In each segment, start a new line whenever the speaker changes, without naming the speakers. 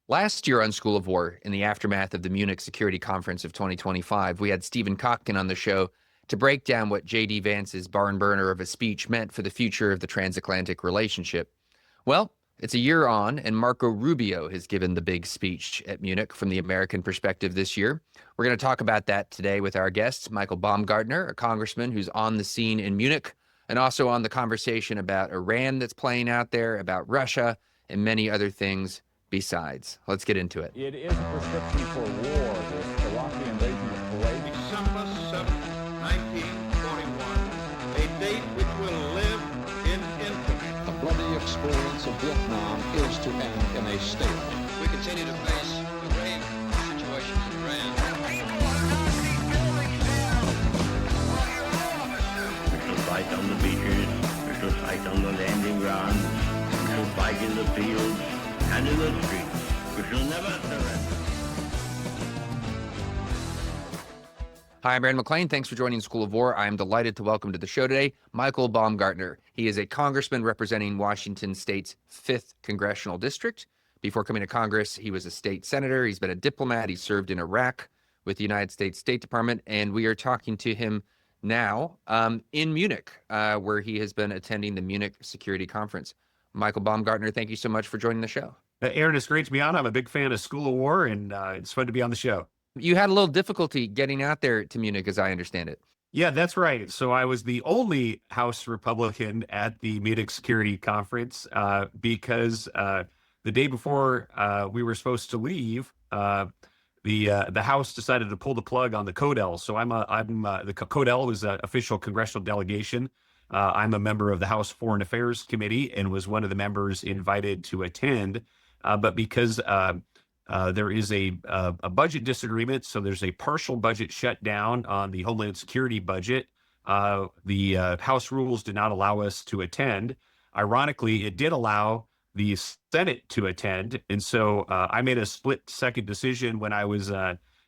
Last year on School of War, in the aftermath of the Munich Security Conference of 2025, we had Stephen Kotkin on the show to break down what J.D. Vance's barn burner of a speech meant for the future of the transatlantic relationship. Well, it's a year on, and Marco Rubio has given the big speech at Munich from the American perspective this year. We're going to talk about that today with our guests, Michael Baumgartner, a congressman who's on the scene in Munich, and also on the conversation about Iran that's playing out there, about Russia, and many other things besides. Let's get into it.
It is a prescription for war, this Iraqi invasion of Kuwait.
December 7th, 1941, a date which will live in infamy.
The bloody experience of Vietnam is to end in a stalemate.
We continue to face a grave situation in Iran.
We shall fight on the beaches, we shall fight on the landing grounds, we shall fight in the fields and in the streets. We shall never surrender.
Hi, I'm Brandon McLean. Thanks for joining School of War. I am delighted to welcome to the show today Michael Baumgartner. He is a congressman representing Washington State's 5th Congressional District. Before coming to Congress, he was a state senator. He's been a diplomat. He served in Iraq with the United States State Department. And we are talking to him now in Munich, where he has been attending the Munich Security Conference. Michael Baumgartner, thank you so much for joining the show.
Aaron, it's great to be on. I'm a big fan of School of War, and it's fun to be on the show.
You had a little difficulty getting out there to Munich, as I understand it.
Yeah, that's right. So I was the only House Republican at the Munich Security Conference because the day before we were supposed to leave, the House decided to pull the plug on the CODEL. So the CODEL is an official congressional delegation. I'm a member of the House Foreign Affairs Committee and was one of the members invited to attend. But because there is a budget disagreement, so there's a partial budget shutdown on the Homeland Security budget, the House rules did not allow us to attend. Ironically, it did allow the Senate to attend. And so I made a split-second decision when I was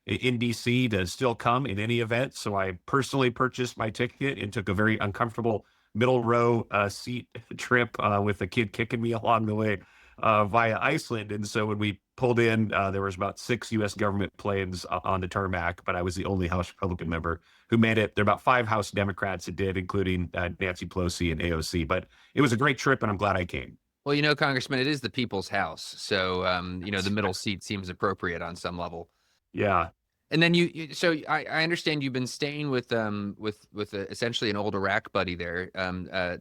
in D.C. to still come in any event. So I personally purchased my ticket and took a very uncomfortable middle row seat trip with a kid kicking me along the way via Iceland. And so when we pulled in, there was about 6 U.S. government planes on the tarmac, but I was the only House Republican member who made it. There are about 5 House Democrats that did, including Nancy Pelosi and AOC. But it was a great trip, and I'm glad I came.
Well, you know, Congressman, it is the people's house. So, the middle seat seems appropriate on some level.
Yeah.
And then so I understand you've been staying with essentially an old Iraq buddy there.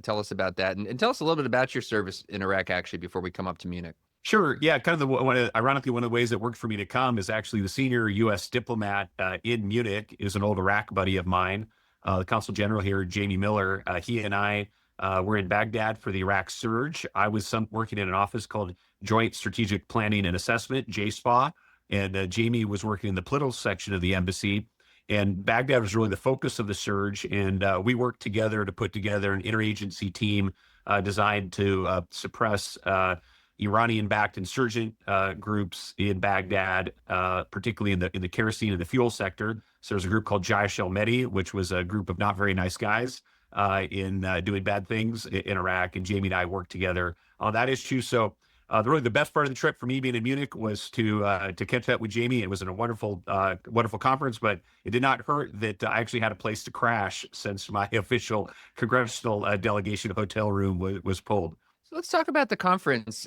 Tell us about that, and tell us a little bit about your service in Iraq, actually, before we come up to Munich.
Sure. Yeah. Kind of ironically, one of the ways that worked for me to come is actually the senior U.S. diplomat in Munich is an old Iraq buddy of mine, the Consul General here, Jamie Miller. He and I were in Baghdad for the Iraq surge. I was working in an office called Joint Strategic Planning and Assessment, JSPA. And Jamie was working in the political section of the embassy. And Baghdad was really the focus of the surge. And we worked together to put together an interagency team designed to suppress Iranian-backed insurgent groups in Baghdad, particularly in the kerosene and the fuel sector. So there's a group called Jaish al-Mahdi, which was a group of not very nice guys in doing bad things in Iraq. And Jamie and I worked together on that issue. So really the best part of the trip for me being in Munich was to catch up with Jamie. It was a wonderful conference, but it did not hurt that I actually had a place to crash since my official congressional delegation hotel room was pulled.
So let's talk about the conference.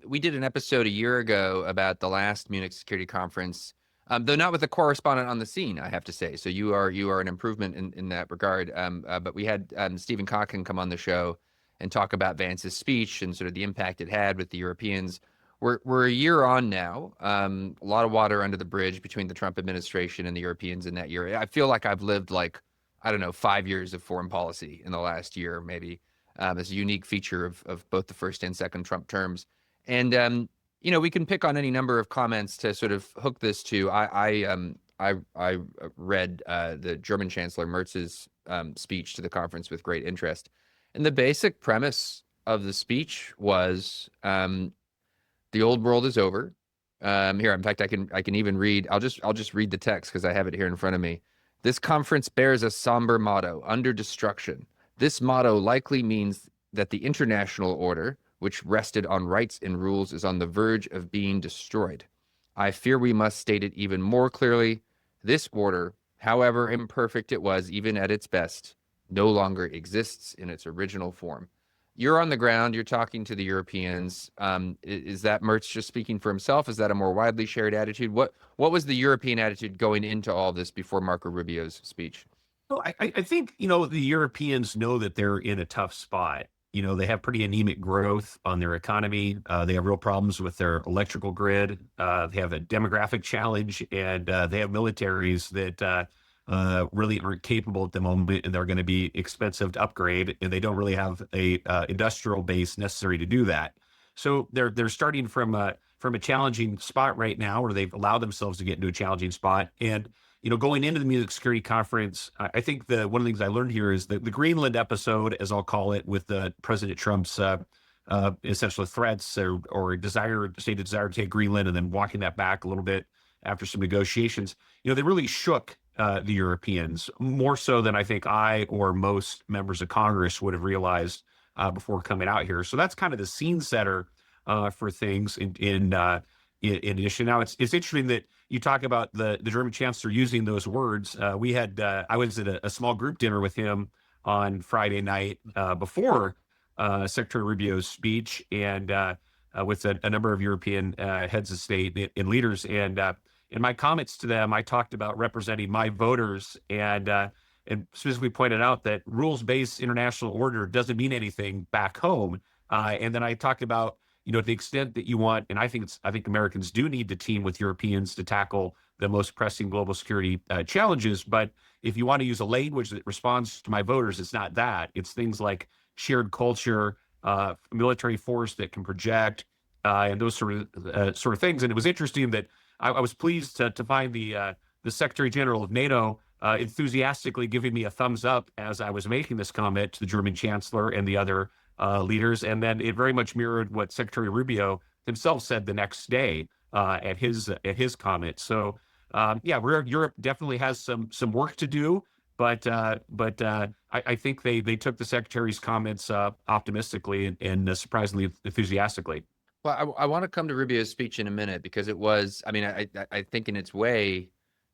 We did an episode a year ago about the last Munich Security Conference, though not with a correspondent on the scene, I have to say. So you are an improvement in that regard. But we had Stephen Kotkin come on the show and talk about Vance's speech and sort of the impact it had with the Europeans. We're a year on now. A lot of water under the bridge between the Trump administration and the Europeans in that year. I feel like I've lived 5 years of foreign policy in the last year, maybe. It's a unique feature of both the first and second Trump terms. And, we can pick on any number of comments to sort of hook this to. I read the German Chancellor Merz's speech to the conference with great interest. And the basic premise of the speech was the old world is over. Here, in fact, I can even read. I'll just read the text because I have it here in front of me. This conference bears a somber motto: under destruction. This motto likely means that the international order, which rested on rights and rules, is on the verge of being destroyed. I fear we must state it even more clearly. This order, however imperfect it was, even at its best, no longer exists in its original form. You're on the ground, you're talking to the Europeans. Is that Mertz just speaking for himself? Is that a more widely shared attitude? What was the European attitude going into all this before Marco Rubio's speech?
Well, I think, the Europeans know that they're in a tough spot. They have pretty anemic growth on their economy. They have real problems with their electrical grid. They have a demographic challenge, and they have militaries that really aren't capable at the moment, and they're going to be expensive to upgrade, and they don't really have a industrial base necessary to do that. So they're starting from a challenging spot right now, or they've allowed themselves to get into a challenging spot. And going into the Munich Security Conference, I think one of the things I learned here is that the Greenland episode, as I'll call it, with President Trump's essentially threats or stated desire to take Greenland, and then walking that back a little bit after some negotiations, they really shook the Europeans more so than I think I or most members of Congress would have realized before coming out here. So that's kind of the scene setter for things in addition. Now, it's interesting that you talk about the German chancellor using those words. I was at a small group dinner with him on Friday night before Secretary Rubio's speech, and with a number of European heads of state and leaders. And in my comments to them, I talked about representing my voters, and specifically pointed out that rules-based international order doesn't mean anything back home. And then I talked about, to the extent that you want, and I think Americans do need to team with Europeans to tackle the most pressing global security challenges. But if you want to use a language that responds to my voters, it's not that. It's things like shared culture, military force that can project, and those sort of things. And it was interesting that I was pleased to find the Secretary General of NATO enthusiastically giving me a thumbs up as I was making this comment to the German Chancellor and the other leaders. And then it very much mirrored what Secretary Rubio himself said the next day at his comment. So Europe definitely has some work to do, but I think they took the Secretary's comments optimistically and surprisingly enthusiastically.
Well, I want to come to Rubio's speech in a minute, because it was, I think in its way,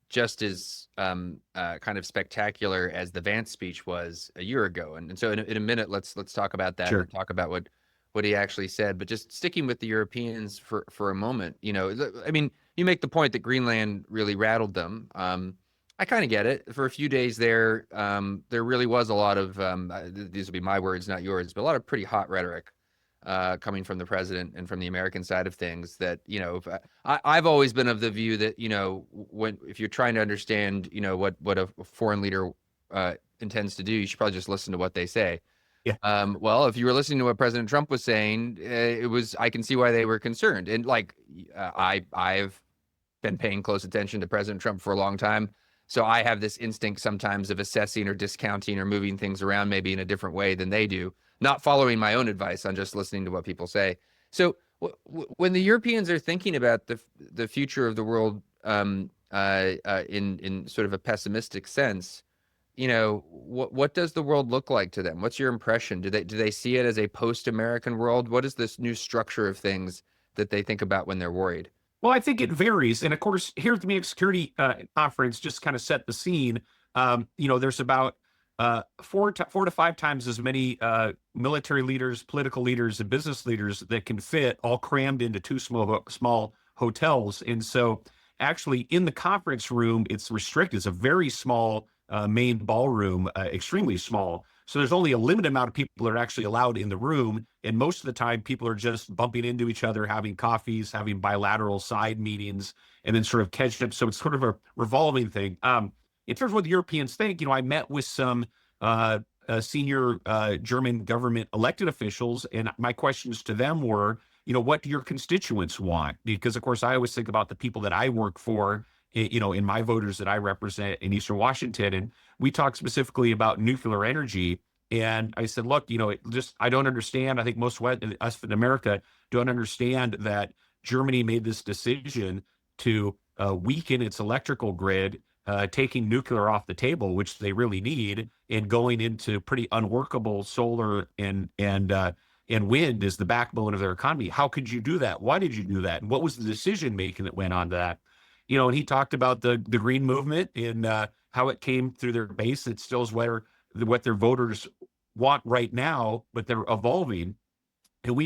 just as kind of spectacular as the Vance speech was a year ago. And so in a minute, let's talk about that. Sure. And talk about what he actually said. But just sticking with the Europeans for a moment, you make the point that Greenland really rattled them. I kind of get it. For a few days there really was a lot of, these will be my words, not yours, but a lot of pretty hot rhetoric coming from the president and from the American side of things that, I've always been of the view that, if you're trying to understand, what a foreign leader intends to do, you should probably just listen to what they say.
Yeah.
Well, if you were listening to what President Trump was saying, I can see why they were concerned. And I've been paying close attention to President Trump for a long time. So I have this instinct sometimes of assessing or discounting or moving things around maybe in a different way than they do, not following my own advice on just listening to what people say. So when the Europeans are thinking about the future of the world in sort of a pessimistic sense, what does the world look like to them? What's your impression? Do they see it as a post-American world? What is this new structure of things that they think about when they're worried?
Well, I think it varies. And of course, here at the Munich Security Conference, just kind of set the scene, there's about 4 to 5 times as many military leaders, political leaders, and business leaders that can fit, all crammed into 2 small hotels. And so actually in the conference room, it's restricted. It's a very small main ballroom, extremely small. So there's only a limited amount of people that are actually allowed in the room. And most of the time, people are just bumping into each other, having coffees, having bilateral side meetings, and then sort of catching up. So it's sort of a revolving thing. In terms of what the Europeans think, I met with some senior German government elected officials, and my questions to them were, what do your constituents want? Because, of course, I always think about the people that I work for, in my voters that I represent in Eastern Washington. And we talked specifically about nuclear energy. And I said, look, I don't understand. I think most of us in America don't understand that Germany made this decision to weaken its electrical grid, taking nuclear off the table, which they really need, and going into pretty unworkable solar and and wind is the backbone of their economy. How could you do that? Why did you do that? And what was the decision making that went on to that? And he talked about the green movement and how it came through their base. It still is what their voters want right now, but they're evolving. And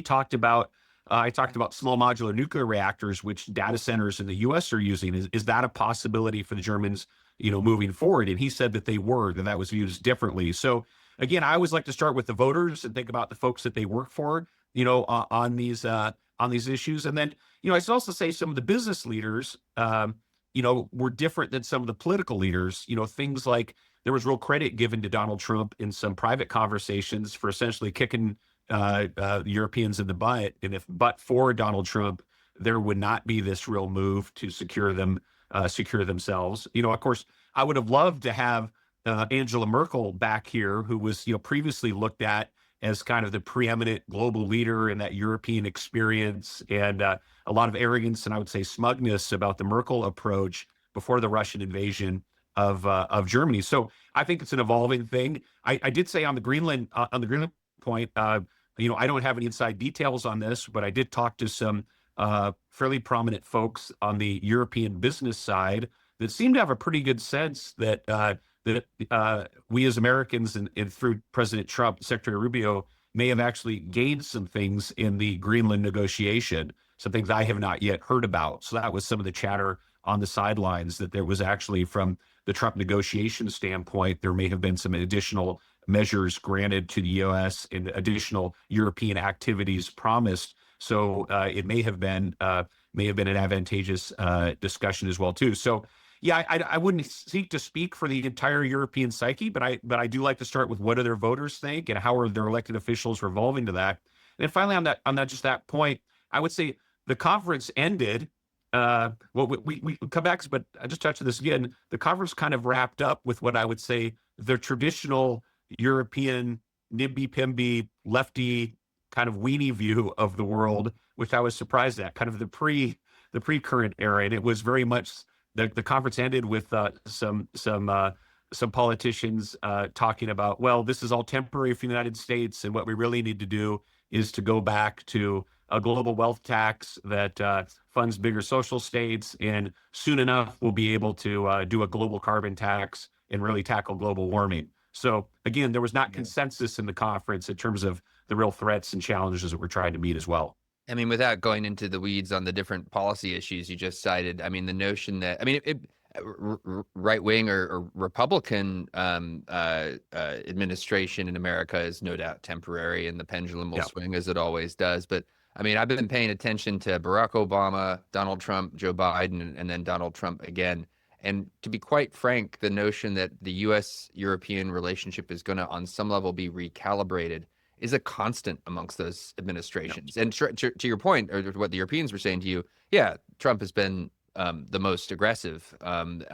I talked about small modular nuclear reactors, which data centers in the U.S. are using. Is that a possibility for the Germans, moving forward? And he said that that was viewed as differently. So again, I always like to start with the voters and think about the folks that they work for, on these issues. And then, I should also say some of the business leaders, were different than some of the political leaders. Things like there was real credit given to Donald Trump in some private conversations for essentially kicking Europeans in the butt. And but for Donald Trump, there would not be this real move to secure themselves. Of course, I would have loved to have Angela Merkel back here, who was, previously looked at as kind of the preeminent global leader in that European experience, and a lot of arrogance and I would say smugness about the Merkel approach before the Russian invasion of Germany. So I think it's an evolving thing. I did say on the Greenland point, I don't have any inside details on this, but I did talk to some fairly prominent folks on the European business side that seem to have a pretty good sense that we as Americans and through President Trump, Secretary Rubio, may have actually gained some things in the Greenland negotiation, some things I have not yet heard about. So that was some of the chatter on the sidelines, that there was actually, from the Trump negotiation standpoint, there may have been some additional measures granted to the U.S. and additional European activities promised. So it may have been an advantageous discussion as well too. So yeah, I wouldn't seek to speak for the entire European psyche, but I do like to start with what do their voters think and how are their elected officials revolving to that. And finally, on that point, I would say the conference ended. Well, we come back, but I just touched on this again. The conference kind of wrapped up with what I would say the traditional European NIMBY-PIMBY lefty kind of weenie view of the world, which I was surprised at, kind of the pre-current era, and it was very much. The conference ended with some politicians talking about, well, this is all temporary for the United States, and what we really need to do is to go back to a global wealth tax that funds bigger social states, and soon enough we'll be able to do a global carbon tax and really tackle global warming. So again, there was not consensus in the conference in terms of the real threats and challenges that we're trying to meet as well.
I mean, without going into the weeds on the different policy issues you just cited, I mean, the notion that, right wing or Republican administration in America is no doubt temporary, and the pendulum will swing as it always does. But I mean, I've been paying attention to Barack Obama, Donald Trump, Joe Biden, and then Donald Trump again. And to be quite frank, the notion that the U.S.-European relationship is going to, on some level, be recalibrated is a constant amongst those administrations. And to your point, or what the Europeans were saying to you, yeah, Trump has been the most aggressive, and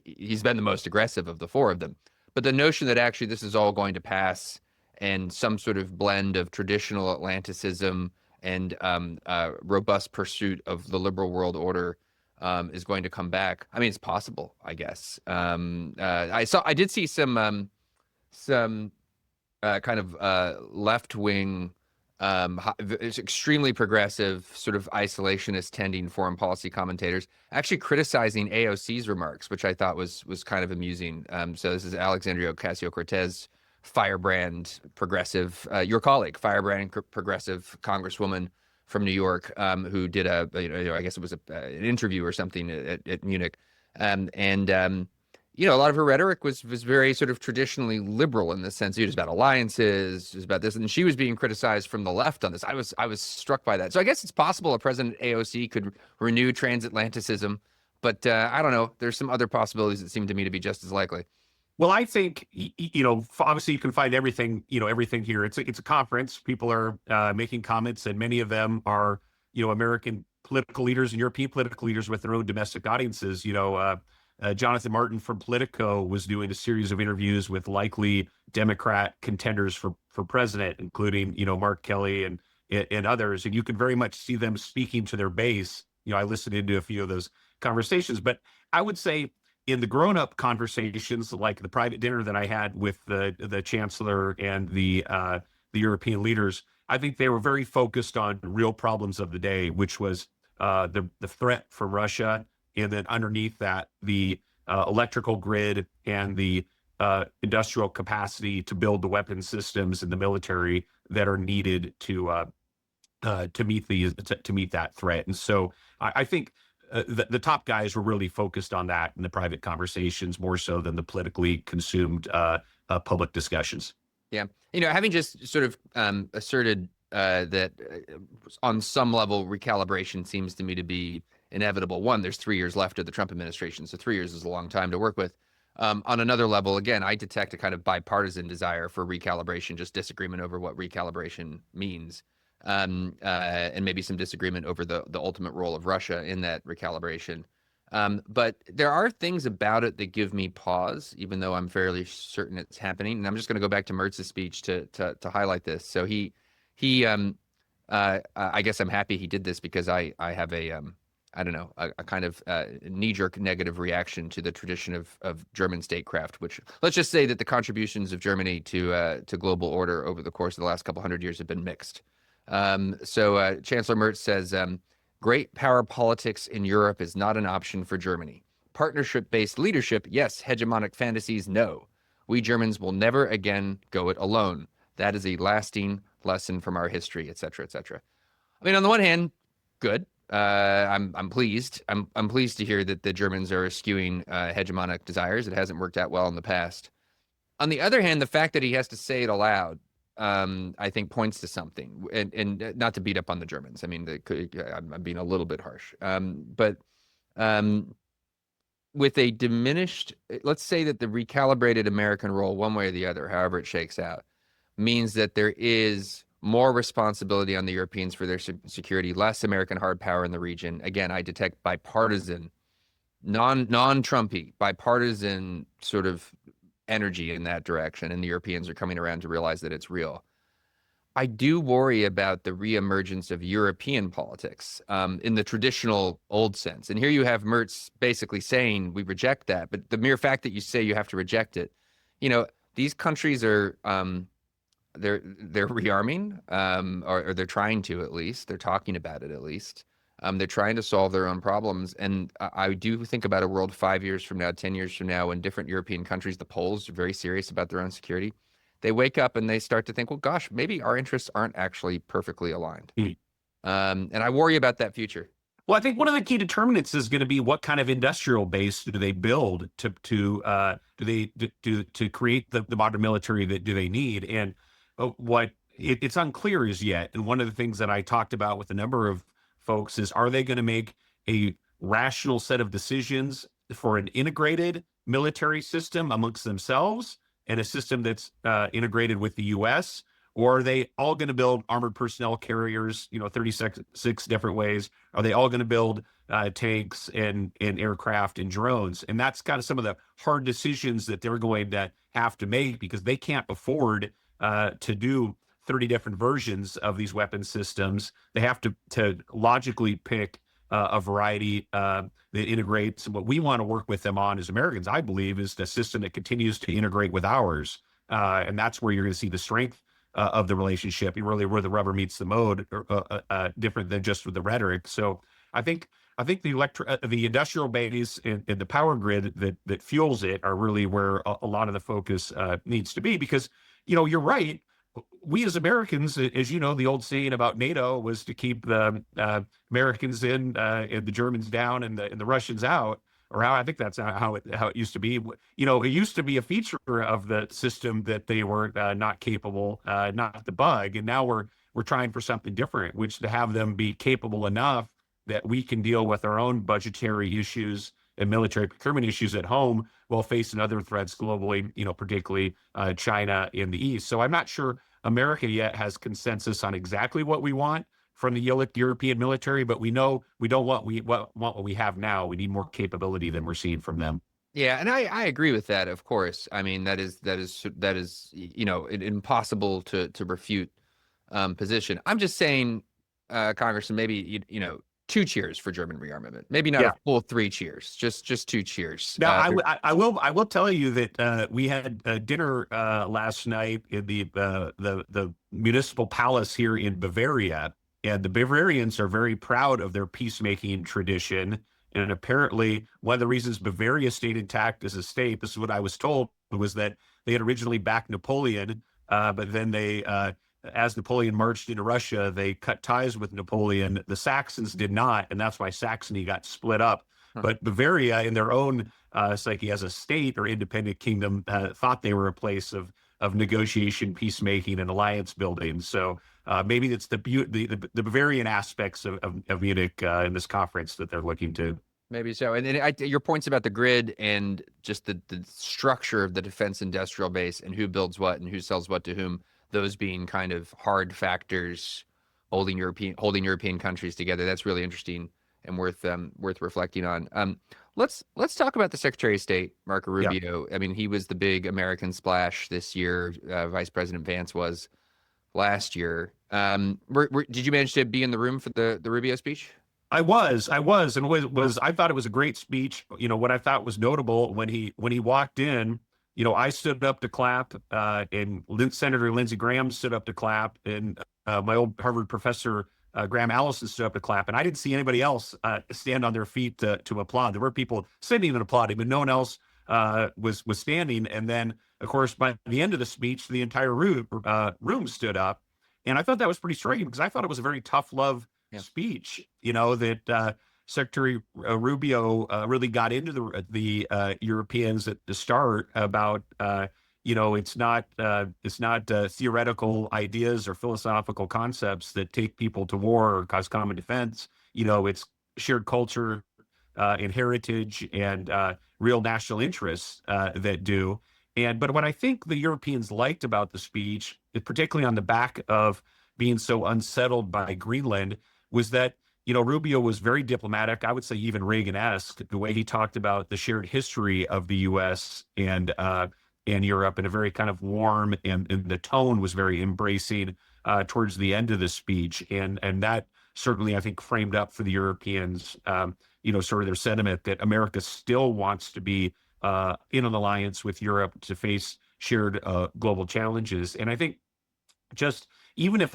he's been the most aggressive of the four of them. But the notion that actually this is all going to pass, and some sort of blend of traditional Atlanticism and robust pursuit of the liberal world order is going to come back. I mean, it's possible, I guess. I did see some kind of left-wing, extremely progressive, sort of isolationist tending foreign policy commentators actually criticizing AOC's remarks, which I thought was kind of amusing. So this is Alexandria Ocasio-Cortez, firebrand progressive, your colleague, firebrand progressive congresswoman from New York, who did I guess it was an interview or something at Munich, a lot of her rhetoric was very sort of traditionally liberal in the sense it was about alliances, it was about this, and she was being criticized from the left on this. I was struck by that. So I guess it's possible a President AOC could renew transatlanticism, but I don't know. There's some other possibilities that seem to me to be just as likely.
Well, I think, obviously you can find everything here. It's a conference. People are making comments, and many of them are, American political leaders and European political leaders with their own domestic audiences. Jonathan Martin from Politico was doing a series of interviews with likely Democrat contenders for president, including, Mark Kelly and others. And you can very much see them speaking to their base. I listened into a few of those conversations, but I would say in the grown-up conversations, like the private dinner that I had with the chancellor and the the European leaders, I think they were very focused on real problems of the day, which was the threat from Russia, and then underneath that, the electrical grid and the industrial capacity to build the weapon systems in the military that are needed to meet that threat. And so I think the top guys were really focused on that in the private conversations more so than the politically consumed public discussions.
Yeah. Having just sort of asserted that on some level, recalibration seems to me to be inevitable. One, there's 3 years left of the Trump administration, so 3 years is a long time to work with. On another level, again, I detect a kind of bipartisan desire for recalibration, just disagreement over what recalibration means, and maybe some disagreement over the ultimate role of Russia in that recalibration. But there are things about it that give me pause, even though I'm fairly certain it's happening. And I'm just going to go back to Mertz's speech to highlight this. So I guess I'm happy he did this because I have a kind of knee-jerk negative reaction to the tradition of German statecraft, which let's just say that the contributions of Germany to global order over the course of the last couple hundred years have been mixed. So Chancellor Merz says, great power politics in Europe is not an option for Germany. Partnership-based leadership, yes. Hegemonic fantasies, no. We Germans will never again go it alone. That is a lasting lesson from our history, et cetera, et cetera. I mean, on the one hand, good. I'm pleased. I'm pleased to hear that the Germans are eschewing hegemonic desires. It hasn't worked out well in the past. On the other hand, the fact that he has to say it aloud, I think points to something, and not to beat up on the Germans. I mean, I'm being a little bit harsh, but with a diminished, let's say that the recalibrated American role, one way or the other, however it shakes out, means that there is more responsibility on the Europeans for their security, less American hard power in the region. Again, I detect bipartisan, non-Trumpy, bipartisan sort of energy in that direction, and the Europeans are coming around to realize that it's real. I do worry about the reemergence of European politics in the traditional old sense. And here you have Merz basically saying we reject that, but the mere fact that you say you have to reject it, these countries are they're rearming, or they're trying to, at least. They're talking about it, at least. They're trying to solve their own problems. And I do think about a world 5 years from now, 10 years from now, when different European countries, the Poles, are very serious about their own security. They wake up and they start to think, well, gosh, maybe our interests aren't actually perfectly aligned. And I worry about that future.
Well, I think one of the key determinants is going to be what kind of industrial base do they build to create the modern military that do they need. And it's unclear as yet. And one of the things that I talked about with a number of folks is, are they going to make a rational set of decisions for an integrated military system amongst themselves and a system that's integrated with the U.S., or are they all going to build armored personnel carriers, 36 different ways? Are they all going to build tanks and aircraft and drones? And that's kind of some of the hard decisions that they're going to have to make, because they can't afford to do 30 different versions of these weapon systems. They have to logically pick a variety that integrates. What we want to work with them on as Americans, I believe, is the system that continues to integrate with ours. And that's where you're going to see the strength of the relationship, and really where the rubber meets the road, different than just with the rhetoric. So I think the industrial base and the power grid that fuels it are really where a lot of the focus needs to be, because, you're right. We as Americans, as you know, the old saying about NATO was to keep the Americans in and the Germans down and the Russians out, or how I think that's how it used to be. It used to be a feature of the system that they were not capable, not the bug. And now we're trying for something different, which to have them be capable enough that we can deal with our own budgetary issues and military procurement issues at home while facing other threats globally, particularly China in the East. So I'm not sure America yet has consensus on exactly what we want from the European military, but we know we don't want what we have now. We need more capability than we're seeing from them.
Yeah, and I agree with that. Of course, I mean that is an impossible to refute position. I'm just saying, Congressman, maybe 2 cheers for German rearmament. Maybe not
Yeah.
a full 3 cheers, just 2 cheers.
Now, I will tell you that we had dinner last night in the municipal palace here in Bavaria, and the Bavarians are very proud of their peacemaking tradition. And apparently, one of the reasons Bavaria stayed intact as a state, this is what I was told, was that they had originally backed Napoleon, but then they, as Napoleon marched into Russia, they cut ties with Napoleon. The Saxons did not, and that's why Saxony got split up. But Bavaria, in their own psyche as a state or independent kingdom, thought they were a place of negotiation, peacemaking, and alliance building. So maybe it's the Bavarian aspects of Munich in this conference that they're looking to.
Maybe so. And then your points about the grid and just the structure of the defense industrial base and who builds what and who sells what to whom, those being kind of hard factors holding European countries together. That's really interesting and worth reflecting on. Let's talk about the Secretary of State, Marco Rubio. Yeah. I mean, he was the big American splash this year. Vice President Vance was last year. Did you manage to be in the room for the Rubio speech?
I was, and I thought it was a great speech. You know, what I thought was notable when he walked in, you know, I stood up to clap, and Senator Lindsey Graham stood up to clap, and my old Harvard professor Graham Allison stood up to clap, and I didn't see anybody else stand on their feet to applaud. There were people sitting and applauding, but no one else was standing. And then, of course, by the end of the speech, the entire room stood up, and I thought that was pretty striking because I thought it was a very tough love speech. You know, that Secretary Rubio really got into the Europeans at the start about. You know, it's not theoretical ideas or philosophical concepts that take people to war or cause common defense. You know, it's shared culture and heritage and real national interests that do. But what I think the Europeans liked about the speech, particularly on the back of being so unsettled by Greenland, was that, you know, Rubio was very diplomatic. I would say even Reagan-esque, the way he talked about the shared history of the U.S. and Europe in a very kind of warm, and the tone was very embracing towards the end of the speech. And that certainly, I think, framed up for the Europeans, you know, sort of their sentiment that America still wants to be in an alliance with Europe to face shared global challenges. And I think just even if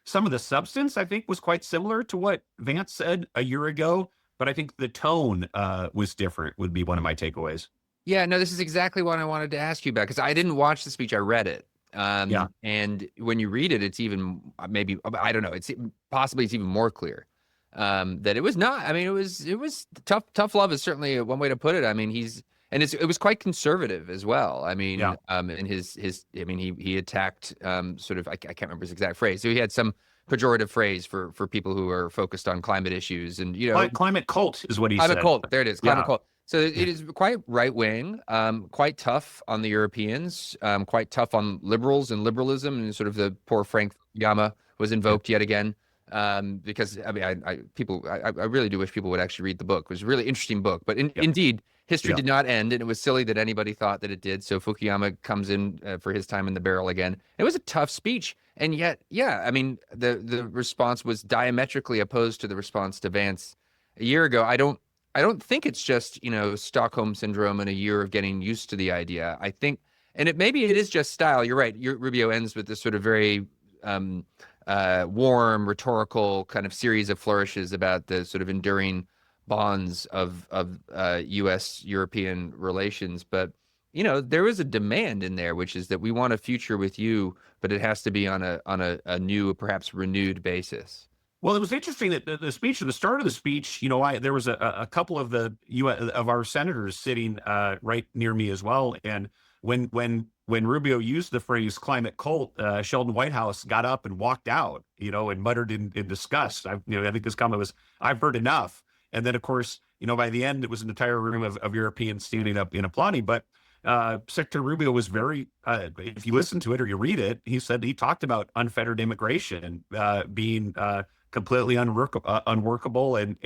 some of the substance, I think, was quite similar to what Vance said a year ago, but I think the tone was different, would be one of my takeaways.
Yeah, no, this is exactly what I wanted to ask you about, because I didn't watch the speech, I read it. And when you read it, it's even maybe, I don't know, it's even more clear that it was not. I mean, it was tough love is certainly one way to put it. I mean, it was quite conservative as well. I mean, and he attacked sort of, I can't remember his exact phrase. So he had some pejorative phrase for people who are focused on climate issues, and, you know,
climate cult is what he said.
Climate cult. There it is. Climate cult. So it is quite right wing, quite tough on the Europeans, quite tough on liberals and liberalism, and sort of the poor Frank Fukuyama was invoked yet again. Because I mean, I really do wish people would actually read the book. It was a really interesting book, but indeed, history did not end, and it was silly that anybody thought that it did. So Fukuyama comes in for his time in the barrel again. It was a tough speech, and yet, I mean, the response was diametrically opposed to the response to Vance a year ago. I don't think it's just, you know, Stockholm syndrome and a year of getting used to the idea. I think, and maybe it is just style. You're right. Rubio ends with this sort of very warm, rhetorical kind of series of flourishes about the sort of enduring bonds of U.S.-European relations. But, you know, there is a demand in there, which is that we want a future with you, but it has to be on a new, perhaps renewed basis.
Well, it was interesting that the speech, at the start of the speech, you know, there was a couple of of our senators sitting right near me as well. And when Rubio used the phrase climate cult, Sheldon Whitehouse got up and walked out, you know, and muttered in disgust. I think this comment was, "I've heard enough." And then, of course, you know, by the end, it was an entire room of Europeans standing up and applauding. But Secretary Rubio was very, if you listen to it or you read it, he talked about unfettered immigration being completely unworkable, and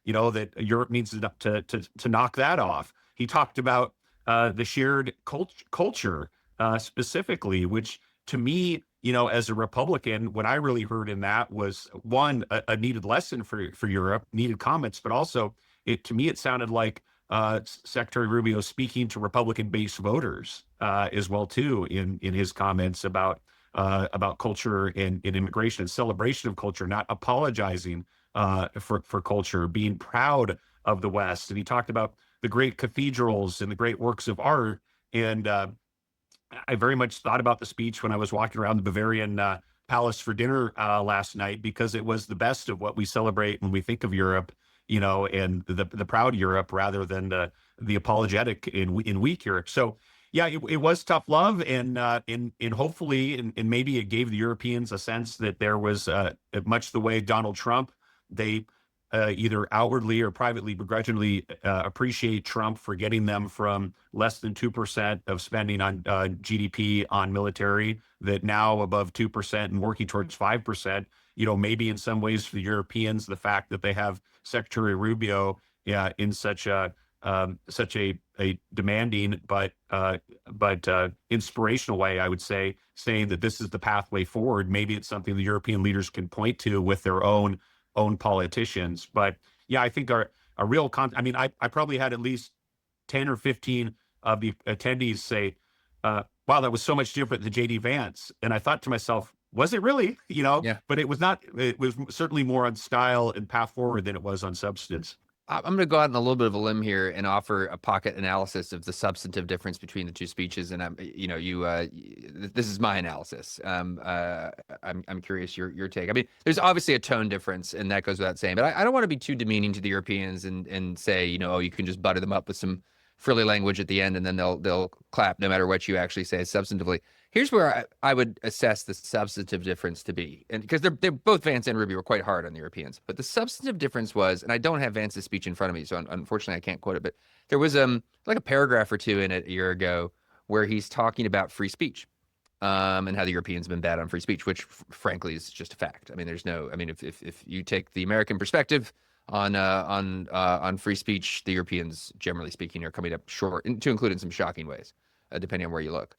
you know, that Europe needs to knock that off. He talked about the shared culture specifically, which to me, as a Republican, what I really heard in that was one, a needed lesson for Europe, needed comments, but also to me, it sounded like Secretary Rubio speaking to Republican-based voters as well too in his comments about culture and immigration and celebration of culture, not apologizing for culture, being proud of the West. And he talked about the great cathedrals and the great works of art. And I very much thought about the speech when I was walking around the Bavarian Palace for dinner last night, because it was the best of what we celebrate when we think of Europe, and the proud Europe rather than the apologetic in weak Europe. So yeah, it was tough love, and hopefully, and maybe it gave the Europeans a sense that there was much the way Donald Trump, they either outwardly or privately begrudgingly appreciate Trump for getting them from less than 2% of spending on GDP on military, that now above 2% and working towards 5%. Maybe in some ways for the Europeans, the fact that they have Secretary Rubio in such a demanding but inspirational way, I would say, saying that this is the pathway forward. Maybe it's something the European leaders can point to with their own politicians. But yeah, I think a real I probably had at least 10 or 15 of the attendees say, wow, that was so much different than JD Vance. And I thought to myself, was it really?
Yeah.
But it was not. It was certainly more on style and path forward than it was on substance.
I'm going to go out on a little bit of a limb here and offer a pocket analysis of the substantive difference between the two speeches. And this is my analysis. I'm curious your take. I mean, there's obviously a tone difference, and that goes without saying. But I don't want to be too demeaning to the Europeans and say, you can just butter them up with some frilly language at the end, and then they'll clap no matter what you actually say substantively. Here's where I would assess the substantive difference to be, and because they're both Vance and Rubio were quite hard on the Europeans, but the substantive difference was, and I don't have Vance's speech in front of me, so unfortunately I can't quote it, but there was like a paragraph or two in it a year ago where he's talking about free speech, and how the Europeans have been bad on free speech, which frankly is just a fact. I mean, if you take the American perspective on free speech, the Europeans, generally speaking, are coming up short, to include in some shocking ways, depending on where you look.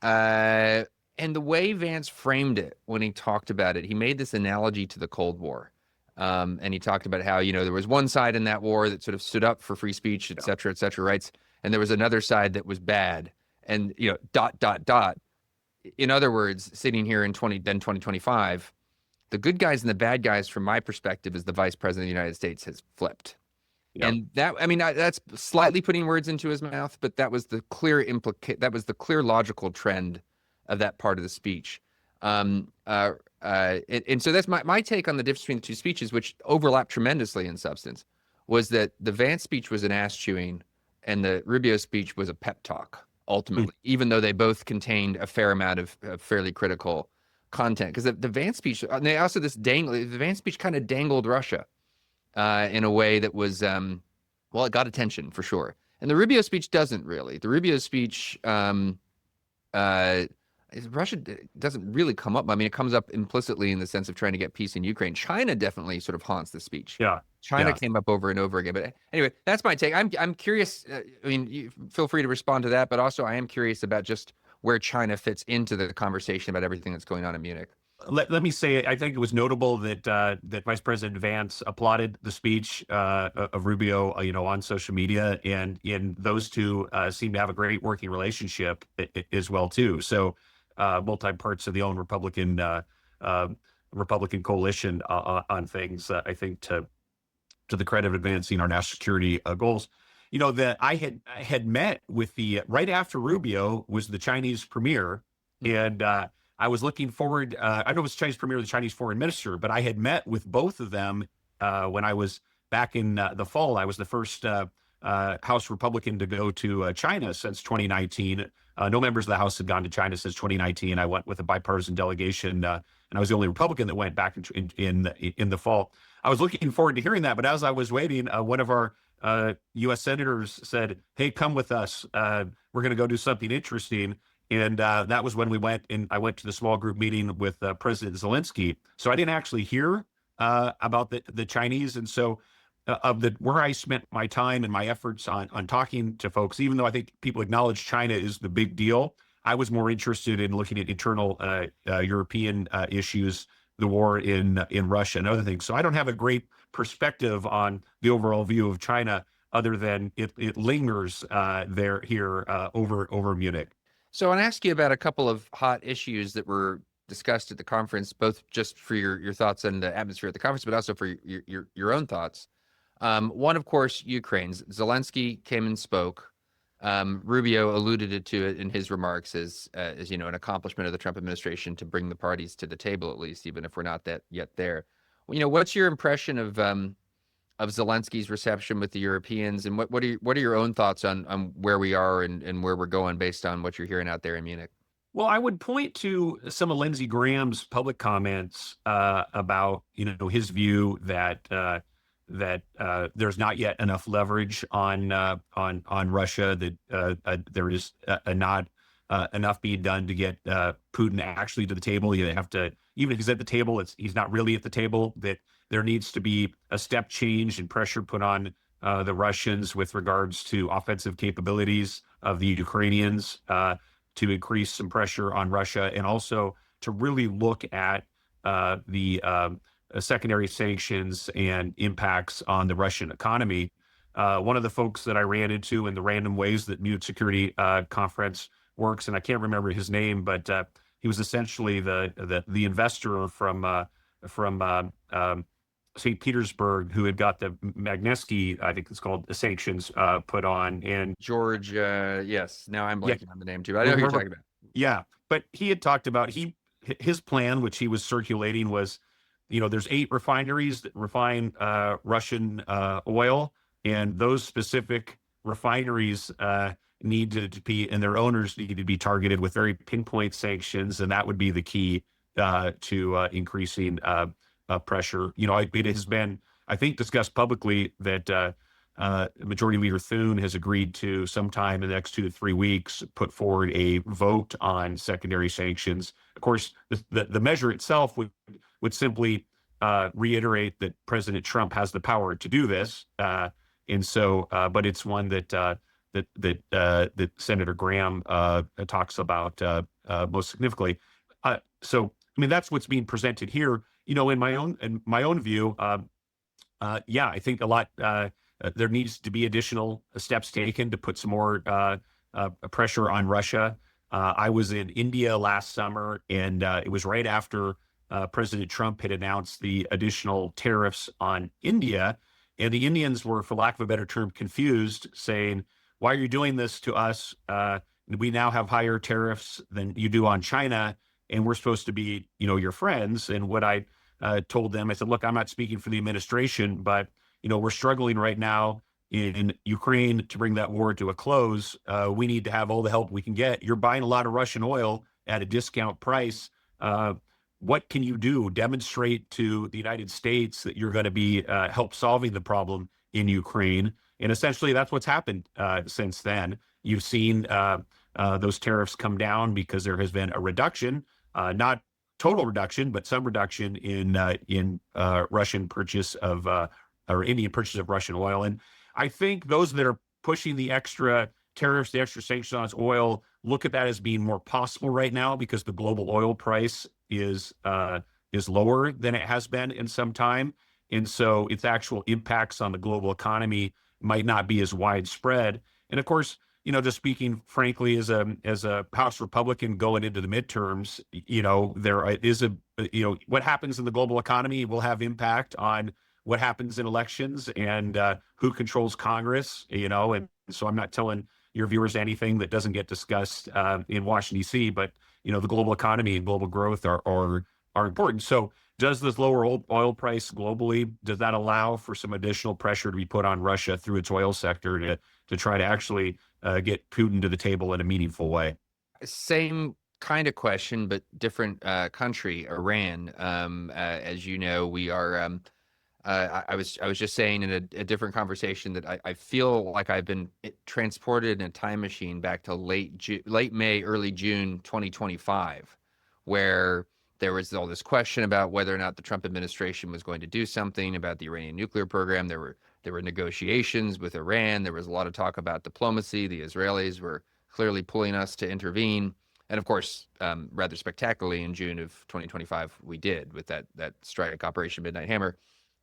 And the way Vance framed it when he talked about it, he made this analogy to the Cold War. And he talked about how, there was one side in that war that sort of stood up for free speech, et cetera, rights. And there was another side that was bad. And, dot. In other words, sitting here in 2025, the good guys and the bad guys, from my perspective, as the vice president of the United States, has flipped. Yep. And that's slightly putting words into his mouth, but that was the clear logical trend of that part of the speech. And so that's my take on the difference between the two speeches, which overlap tremendously in substance, was that the Vance speech was an ass chewing and the Rubio speech was a pep talk, ultimately, even though they both contained a fair amount of fairly critical content. Because the Vance speech, and they also the Vance speech kind of dangled Russia in a way that was, it got attention for sure. And the Rubio speech doesn't really. The Rubio speech, Russia doesn't really come up. I mean, it comes up implicitly in the sense of trying to get peace in Ukraine. China definitely sort of haunts the speech.
Yeah.
China came up over and over again. But anyway, that's my take. I'm curious. You feel free to respond to that, but also I am curious about just where China fits into the conversation about everything that's going on in Munich.
Let me say, I think it was notable that that Vice President Vance applauded the speech of Rubio, on social media, and those two seem to have a great working relationship as well too. So multi parts of the own Republican coalition on things. I think to the credit of advancing our national security goals. That I had met with right after Rubio was the Chinese premier, and I was looking forward. I know it was Chinese premier, the Chinese foreign minister, but I had met with both of them when I was back in the fall. I was the first House Republican to go to China since 2019. No members of the House had gone to China since 2019. I went with a bipartisan delegation, and I was the only Republican that went back in the fall. I was looking forward to hearing that, but as I was waiting, one of our U.S. senators said, "Hey, come with us. We're going to go do something interesting." And that was when I went to the small group meeting with President Zelensky. So I didn't actually hear about the Chinese. And so where I spent my time and my efforts on talking to folks, even though I think people acknowledge China is the big deal, I was more interested in looking at internal European issues, the war in Russia and other things. So I don't have a great perspective on the overall view of China, other than it lingers here over Munich.
So I want to ask you about a couple of hot issues that were discussed at the conference, both just for your thoughts on the atmosphere at the conference, but also for your own thoughts. One, of course, Ukraine. Zelensky came and spoke. Rubio alluded to it in his remarks as an accomplishment of the Trump administration to bring the parties to the table, at least, even if we're not yet there. What's your impression of Zelensky's reception with the Europeans, and what are your own thoughts on where we are and where we're going based on what you're hearing out there in Munich?
Well, I would point to some of Lindsey Graham's public comments about his view that there's not yet enough leverage on Russia, that there is not enough being done to get Putin actually to the table. You have to, even if he's at the table, he's not really at the table. That there needs to be a step change and pressure put on the Russians with regards to offensive capabilities of the Ukrainians, to increase some pressure on Russia, and also to really look at the secondary sanctions and impacts on the Russian economy. One of the folks that I ran into in the random ways that Munich Security Conference works, and I can't remember his name, but he was essentially the investor from St. Petersburg, who had got the Magnitsky, I think it's called, the sanctions put on. And
George, yes, now I'm blanking on the name too. I know who you're talking about.
Yeah, but he had talked about his plan, which he was circulating, was, there's 8 refineries that refine Russian oil, and those specific refineries needed to be, and their owners need to be targeted with very pinpoint sanctions, and that would be the key to increasing pressure. It has been, I think, discussed publicly that Majority Leader Thune has agreed to, sometime in the next 2 to 3 weeks, put forward a vote on secondary sanctions. Of course, the measure itself would simply reiterate that President Trump has the power to do this, and so, but it's one that Senator Graham talks about most significantly. So, I mean, that's what's being presented here. In my own view, I think a lot. There needs to be additional steps taken to put some more pressure on Russia. I was in India last summer, and it was right after President Trump had announced the additional tariffs on India, and the Indians were, for lack of a better term, confused, saying, "Why are you doing this to us? We now have higher tariffs than you do on China, and we're supposed to be, your friends." And what I told them, I said, "Look, I'm not speaking for the administration, but we're struggling right now in Ukraine to bring that war to a close. We need to have all the help we can get. You're buying a lot of Russian oil at a discount price. What can you do? Demonstrate to the United States that you're going to be help solving the problem in Ukraine." And essentially, that's what's happened since then. You've seen those tariffs come down because there has been a reduction, not total reduction, but some reduction in Russian purchase of or Indian purchase of Russian oil. And I think those that are pushing the extra tariffs, the extra sanctions on oil, look at that as being more possible right now because the global oil price is lower than it has been in some time. And so its actual impacts on the global economy might not be as widespread. And of course, just speaking frankly, as a House Republican going into the midterms, there is what happens in the global economy will have impact on what happens in elections and who controls Congress, and so I'm not telling your viewers anything that doesn't get discussed in Washington, D.C., but, the global economy and global growth are important. So does this lower oil price globally, does that allow for some additional pressure to be put on Russia through its oil sector to try to actually get Putin to the table in a meaningful way?
Same kind of question, but different country, Iran. As you know, we are... I was just saying in a different conversation that I feel like I've been transported in a time machine back to late May, early June 2025, where there was all this question about whether or not the Trump administration was going to do something about the Iranian nuclear program. There were negotiations with Iran. There was a lot of talk about diplomacy. The Israelis were clearly pulling us to intervene. And of course, rather spectacularly in June of 2025, we did with that strike, Operation Midnight Hammer,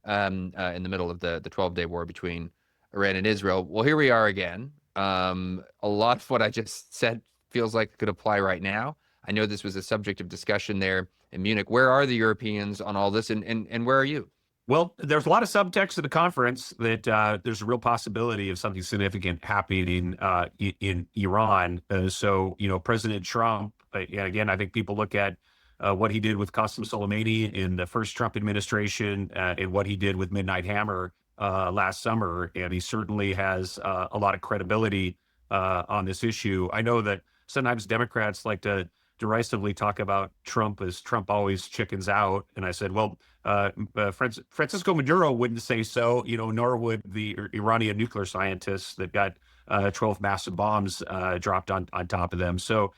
in the middle of the 12-day war between Iran and Israel. Well, here we are again. A lot of what I just said feels like it could apply right now. I know this was a subject of discussion there in Munich. Where are the Europeans on all this, and where are you?
Well, there's a lot of subtext to the conference that there's a real possibility of something significant happening in Iran. So, President Trump, and again, I think people look at what he did with Qasem Soleimani in the first Trump administration and what he did with Midnight Hammer last summer, and he certainly has a lot of credibility on this issue. I know that sometimes Democrats like to derisively talk about Trump as Trump always chickens out. And I said, well, Francisco Maduro wouldn't say so, nor would the Iranian nuclear scientists that got 12 massive bombs dropped on top of them. So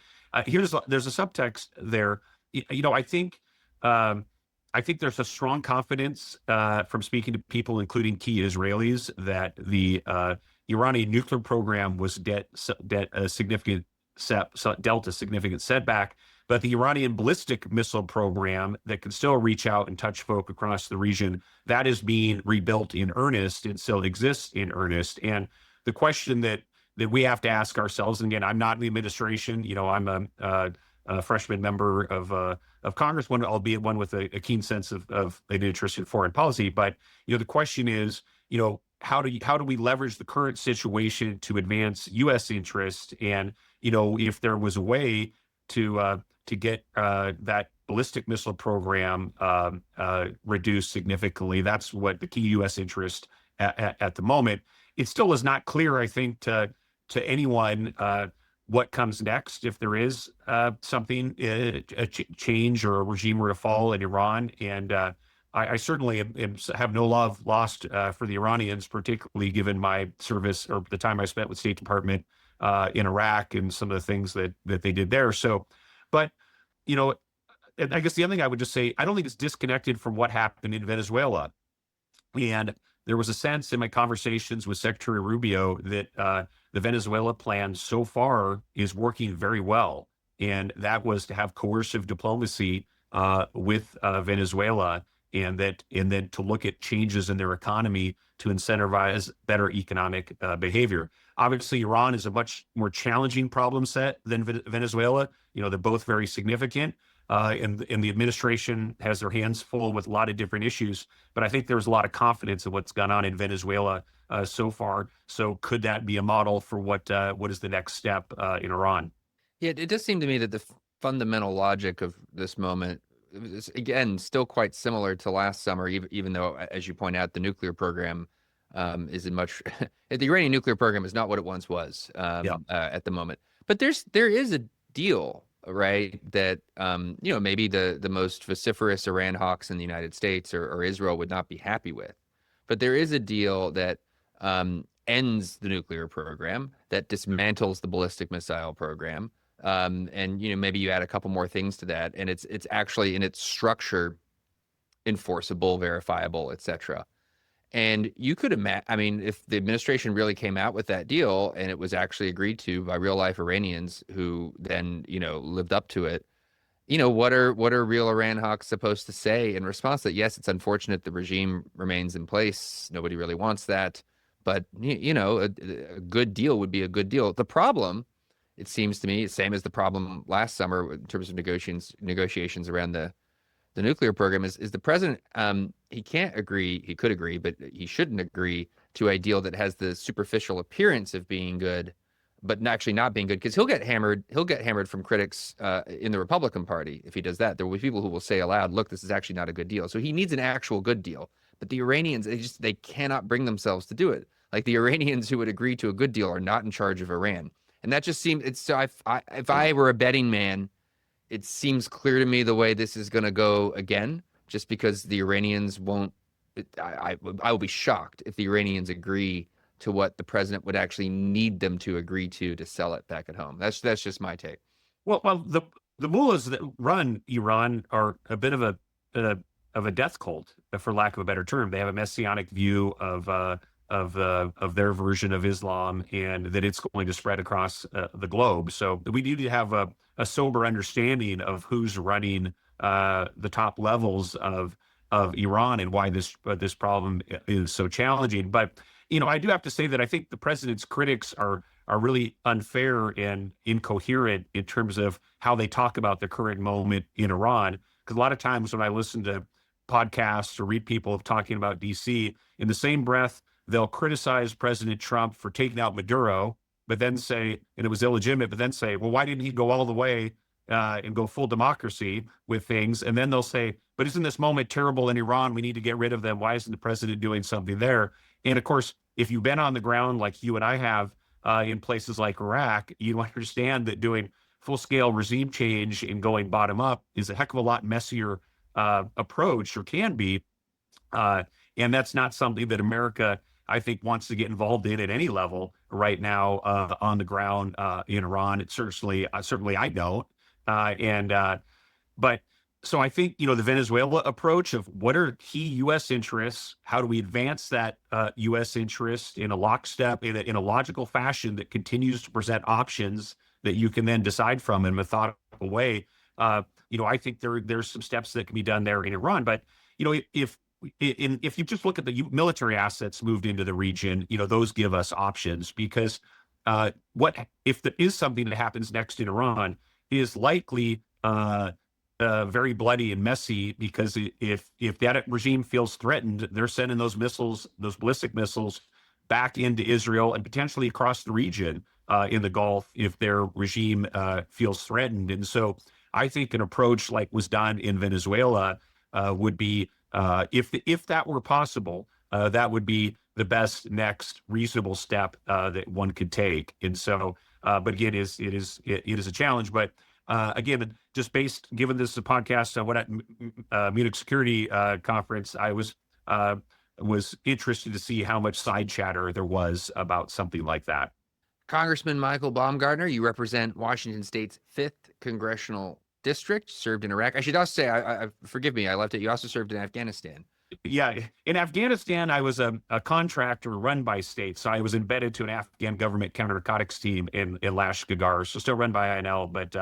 there's a subtext there. I think there's a strong confidence from speaking to people, including key Israelis, that the Iranian nuclear program was dealt a significant setback, but the Iranian ballistic missile program that can still reach out and touch folk across the region, that is being rebuilt in earnest and still exists in earnest. And the question that we have to ask ourselves, and again, I'm not in the administration, I'm a freshman member of Congress, albeit one with a keen sense of an interest in foreign policy. But the question is, how do we leverage the current situation to advance U.S. interest? And if there was a way to get that ballistic missile program reduced significantly, that's what the key U.S. interest at the moment. It still is not clear, I think, to anyone what comes next if there is something, a change or a regime were to fall in Iran. And I certainly have no love lost for the Iranians, particularly given my service or the time I spent with State Department in Iraq and some of the things that they did there. So, but, and I guess the other thing I would just say, I don't think it's disconnected from what happened in Venezuela. And there was a sense in my conversations with Secretary Rubio that the Venezuela plan so far is working very well. And that was to have coercive diplomacy with Venezuela, and then to look at changes in their economy to incentivize better economic behavior. Obviously, Iran is a much more challenging problem set than Venezuela. They're both very significant, and the administration has their hands full with a lot of different issues. But I think there's a lot of confidence in what's gone on in Venezuela so far. So could that be a model for what is the next step in Iran?
Yeah, it does seem to me that the fundamental logic of this moment is, again, still quite similar to last summer, even though, as you point out, the nuclear program is in much the Iranian nuclear program is not what it once was at the moment. But there is a deal, right, that maybe the most vociferous Iran hawks in the United States or Israel would not be happy with. But there is a deal that ends the nuclear program, that dismantles the ballistic missile program. And maybe you add a couple more things to that, and it's actually in its structure enforceable, verifiable, etc. And you could imagine, I mean, if the administration really came out with that deal and it was actually agreed to by real life Iranians who then lived up to it, what are real Iran hawks supposed to say in response to that? Yes, it's unfortunate the regime remains in place. Nobody really wants that, but a good deal would be a good deal. The problem, it seems to me, same as the problem last summer in terms of negotiations around the nuclear program, is the president, he can't agree, he could agree, but he shouldn't agree to a deal that has the superficial appearance of being good, but actually not being good, because he'll get hammered from critics in the Republican Party if he does that. There will be people who will say aloud, look, this is actually not a good deal. So he needs an actual good deal. But the Iranians, they cannot bring themselves to do it. Like the Iranians who would agree to a good deal are not in charge of Iran. And that just seems, so if I were a betting man, it seems clear to me the way this is going to go again, just because the Iranians won't, I will be shocked if the Iranians agree to what the president would actually need them to agree to sell it back at home. That's just my take.
Well, the mullahs that run Iran are a bit of a death cult, for lack of a better term. They have a messianic view of of their version of Islam, and that it's going to spread across the globe. So we need to have a sober understanding of who's running the top levels of Iran and why this problem is so challenging. But I do have to say that I think the president's critics are really unfair and incoherent in terms of how they talk about the current moment in Iran. Because a lot of times when I listen to podcasts or read people talking about DC, in the same breath, they'll criticize President Trump for taking out Maduro, but then say, and it was illegitimate, but then say, well, why didn't he go all the way and go full democracy with things? And then they'll say, but isn't this moment terrible in Iran? We need to get rid of them. Why isn't the president doing something there? And of course, if you've been on the ground like you and I have in places like Iraq, you understand that doing full-scale regime change and going bottom up is a heck of a lot messier approach, or can be. And that's not something that America, I think, wants to get involved in at any level right now on the ground in Iran. It's certainly I don't. But so I think, the Venezuela approach of what are key U.S. interests, how do we advance that U.S. interest in a lockstep, in a logical fashion that continues to present options that you can then decide from in a methodical way. I think there's some steps that can be done there in Iran. But, if you just look at the military assets moved into the region, those give us options, because what if there is something that happens next in Iran is likely very bloody and messy, because if that regime feels threatened, they're sending those missiles, those ballistic missiles, back into Israel and potentially across the region in the Gulf if their regime feels threatened. And so I think an approach like was done in Venezuela would be, if that were possible, that would be the best next reasonable step that one could take. And so, but again, it is a challenge. But again, just given this is a podcast on what at Munich Security Conference, I was interested to see how much side chatter there was about something like that.
Congressman Michael Baumgartner, you represent Washington State's 5th Congressional District, served in Iraq. I should also say, forgive me, I left it. You also served in Afghanistan.
Yeah, in Afghanistan, I was a contractor run by state. So I was embedded to an Afghan government counter-narcotics team in Lashkar, so still run by INL, but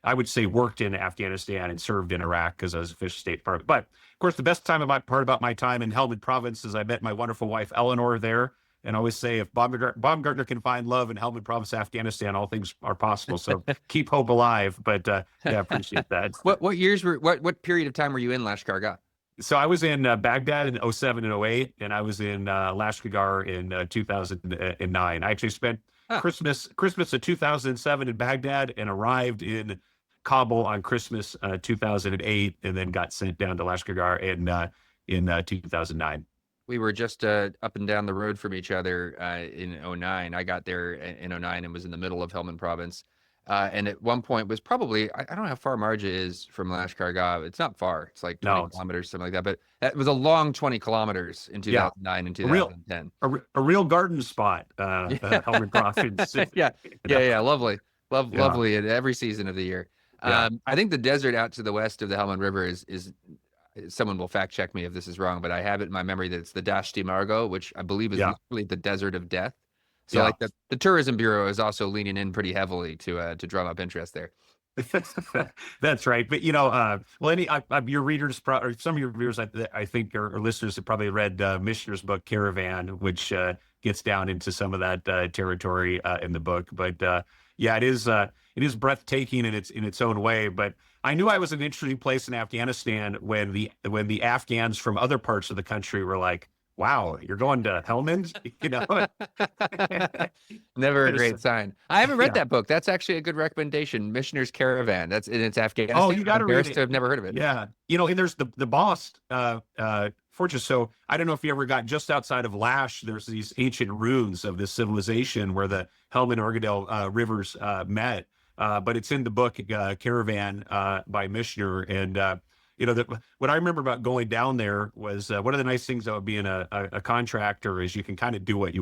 I would say worked in Afghanistan and served in Iraq because I was official State Department. But of course, the best part about my time in Helmand Province is I met my wonderful wife, Eleanor, there. And I always say, if Baumgartner can find love in Helmand Province, Afghanistan, all things are possible. So keep hope alive. But yeah, I appreciate that.
What period of time were you in Lashkar?
So I was in Baghdad in 07 and 08, and I was in Lashkar in 2009. I actually spent Christmas of 2007 in Baghdad and arrived in Kabul on Christmas 2008, and then got sent down to Lashkar in 2009.
We were just up and down the road from each other in 09. I got there in 09 and was in the middle of Helmand Province. And at one point was probably, I don't know how far Marja is from Lashkar. It's not far. It's like 20 kilometers, something like that. But that was a long 20 kilometers in 2009 and 2010.
A real garden spot, Helmand Province.
Yeah. Lovely at every season of the year. I think the desert out to the west of the Helmand River is someone will fact check me if this is wrong, but I have it in my memory that it's the Dashti Margo, which I believe is literally the desert of death. So like the Tourism Bureau is also leaning in pretty heavily to drum up interest there.
That's right. But your readers, or some of your viewers, I think, or listeners have probably read Michener's book Caravan, which gets down into some of that territory in the book. But it is breathtaking in its own way. But I knew I was in an interesting place in Afghanistan when the Afghans from other parts of the country were like, wow, you're going to Helmand?
Never a great sign. I haven't read that book. That's actually a good recommendation. Michener's Caravan. It's Afghanistan.
Oh, you got to read it.
I've never heard of it.
Yeah. And there's the Bast fortress. So I don't know if you ever got just outside of Lash, there's these ancient ruins of this civilization where the Helmand and Orgadel rivers met. But it's in the book Caravan by Michener. And what I remember about going down there was one of the nice things about being a contractor is you can kind of do what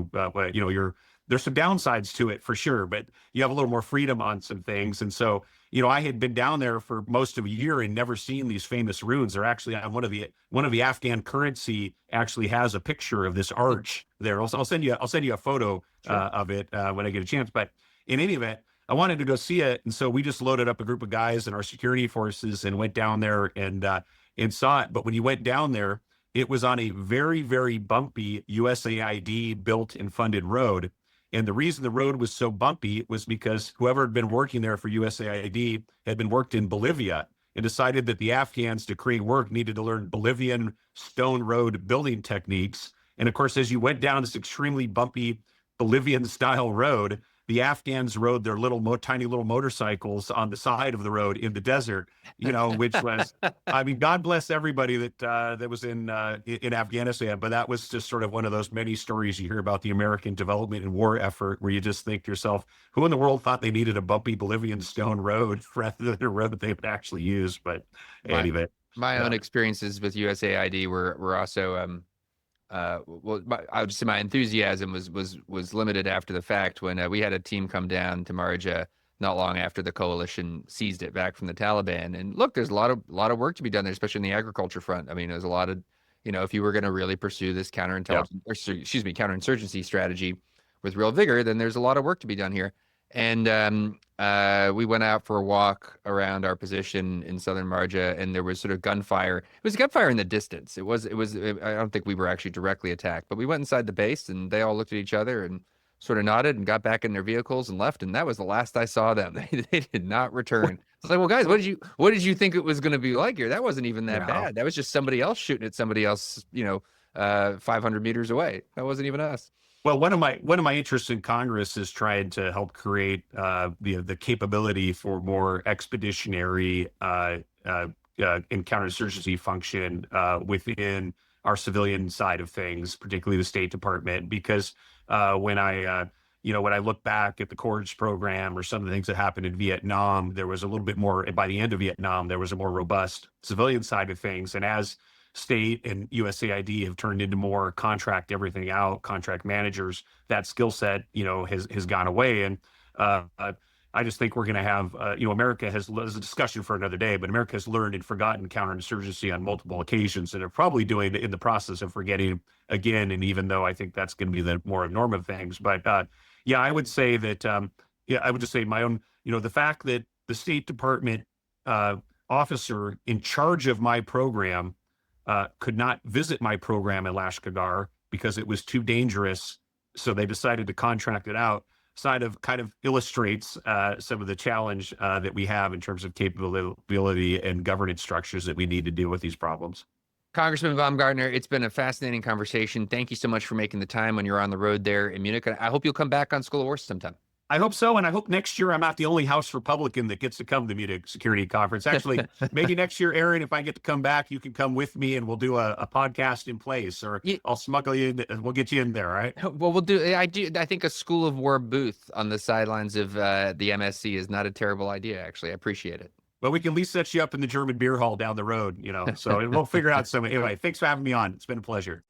there's some downsides to it for sure, but you have a little more freedom on some things. And so, I had been down there for most of a year and never seen these famous runes. They're actually on one of the Afghan currency actually has a picture of this arch there. I'll send you a photo of it when I get a chance. But in any event, I wanted to go see it, and so we just loaded up a group of guys and our security forces and went down there and saw it. But when you went down there, it was on a very, very bumpy USAID built and funded road. And the reason the road was so bumpy was because whoever had been working there for USAID had been worked in Bolivia and decided that the Afghans, to create work, needed to learn Bolivian stone road building techniques. And of course, as you went down this extremely bumpy Bolivian style road, the Afghans rode their tiny little motorcycles on the side of the road in the desert, which was, I mean, God bless everybody that was in Afghanistan. But that was just sort of one of those many stories you hear about the American development and war effort, where you just think to yourself, who in the world thought they needed a bumpy Bolivian stone road rather than a road that they would actually use? But anyway,
my own experiences with USAID were also I would just say my enthusiasm was limited after the fact when we had a team come down to Marja not long after the coalition seized it back from the Taliban. And look, there's a lot of work to be done there, especially in the agriculture front. I mean, there's a lot of, if you were going to really pursue this counterinsurgency strategy with real vigor, then there's a lot of work to be done here. And we went out for a walk around our position in southern Marja, and there was sort of gunfire. It was gunfire in the distance. I don't think we were actually directly attacked, but we went inside the base, and they all looked at each other and sort of nodded and got back in their vehicles and left. And that was the last I saw them. They did not return. It's like, well, guys, what did you think it was going to be like here? That wasn't even that bad. That was just somebody else shooting at somebody else, 500 meters away. That wasn't even us.
Well, one of my interests in Congress is trying to help create the capability for more expeditionary and counterinsurgency function within our civilian side of things, particularly the State Department. Because when I look back at the CORDS program or some of the things that happened in Vietnam, there was a little bit more. By the end of Vietnam, there was a more robust civilian side of things, and as state and USAID have turned into more contract everything out, contract managers, that skill set, has gone away. And I just think we're going to have, America has, there's a discussion for another day, but America has learned and forgotten counterinsurgency on multiple occasions, and are probably doing it in the process of forgetting again. And even though I think that's going to be the more normative things, but I would say that, I would just say my own, the fact that the State Department officer in charge of my program could not visit my program in Lashkar because it was too dangerous. So they decided to contract it out. Kind of illustrates some of the challenge that we have in terms of capability and governance structures that we need to deal with these problems.
Congressman Baumgartner, it's been a fascinating conversation. Thank you so much for making the time when you're on the road there in Munich. I hope you'll come back on School of War sometime.
I hope so, and I hope next year I'm not the only House Republican that gets to come to the Munich Security Conference. Actually, maybe next year, Aaron, if I get to come back, you can come with me, and we'll do a podcast in place, or I'll smuggle you in, and we'll get you in there, all right?
Well, we'll do. I think a School of War booth on the sidelines of the MSC is not a terrible idea. Actually, I appreciate it.
Well, we can at least set you up in the German beer hall down the road, so we'll figure out some. Anyway, thanks for having me on. It's been a pleasure.